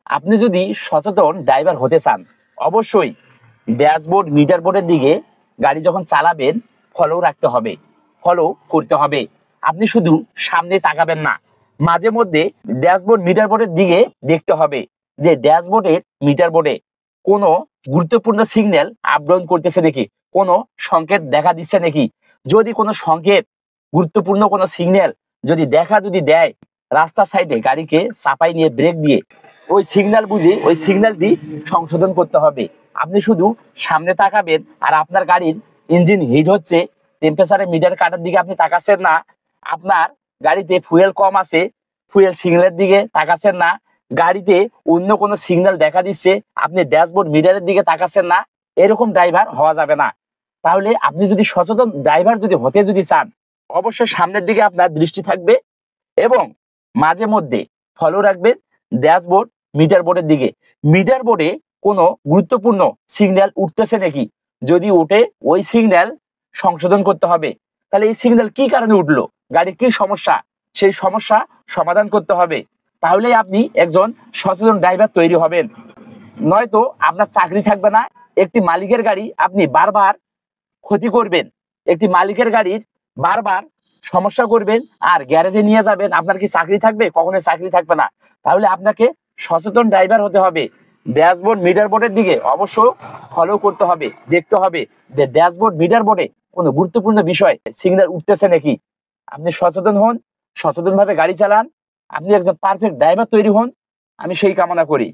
আপনি যদি সচেতন ড্রাইভার হতে চান, অবশ্যই ড্যাশবোর্ড মিটার বোর্ডের দিকে গাড়ি যখন চালাবেন ফলো রাখতে হবে, ফলো করতে হবে। আপনি শুধু সামনে তাকাবেন না, মাঝে মধ্যে ড্যাশবোর্ড মিটার বোর্ডের দিকে দেখতে হবে যে ড্যাশবোর্ডের মিটার বোর্ডে কোনো গুরুত্বপূর্ণ সিগন্যাল আপডাউন করতেছে নাকি, কোনো সংকেত দেখা দিচ্ছে নাকি। যদি কোনো সংকেত, গুরুত্বপূর্ণ কোনো সিগন্যাল যদি দেয়, রাস্তার সাইডে গাড়িকে চাপাই নিয়ে ব্রেক দিয়ে ওই সিগন্যাল বুঝে ওই সিগন্যালটি সংশোধন করতে হবে। আপনি শুধু সামনে তাকাবেন আর আপনার গাড়ির ইঞ্জিন হিট হচ্ছে, টেম্পারেচারের মিটার কাটার দিকে আপনি তাকাচ্ছেন না, আপনার গাড়িতে ফুয়েল কম আছে, ফুয়েল সিগন্যালের দিকে তাকাচ্ছেন না, গাড়িতে অন্য কোনো সিগন্যাল দেখা দিচ্ছে, আপনি ড্যাশবোর্ড মিটারের দিকে তাকাচ্ছেন না, এরকম ড্রাইভার হওয়া যাবে না। তাহলে আপনি যদি সচেতন ড্রাইভার হতে চান, অবশ্যই সামনের দিকে আপনার দৃষ্টি থাকবে এবং মাঝে মধ্যে ফলো রাখবেন ড্যাশবোর্ড মিটার বোর্ডের দিকে। মিটার বোর্ডে কোনো গুরুত্বপূর্ণ সিগন্যাল উঠতেছে নাকি, যদি ওঠে ওই সিগন্যাল সংশোধন করতে হবে। তাহলে এই সিগন্যাল কি কারণে উঠলো, গাড়ির কি সমস্যা, সেই সমস্যা সমাধান করতে হবে। তাহলেই আপনি একজন সচেতন ড্রাইভার তৈরি হবেন। নয়তো আপনার চাকরি থাকবে না। একটি মালিকের গাড়ি আপনি বারবার ক্ষতি করবেন, একটি মালিকের গাড়ির বারবার সমস্যা করবেন আর গ্যারেজে নিয়ে যাবেন, আপনার কি চাকরি থাকবে? কখনো চাকরি থাকবে না। তাহলে আপনাকে সচেতন ড্রাইভার হতে হবে। ড্যাশবোর্ড মিটার বোর্ডের দিকে অবশ্য ফলো করতে হবে, দেখতে হবে যে ড্যাশবোর্ড মিটার বোর্ডে কোনো গুরুত্বপূর্ণ বিষয় সিগন্যাল উঠতেছে নাকি। আপনি সচেতন হন, সচেতনভাবে গাড়ি চালান, আপনি একজন পারফেক্ট ড্রাইভার তৈরি হন, আমি সেই কামনা করি।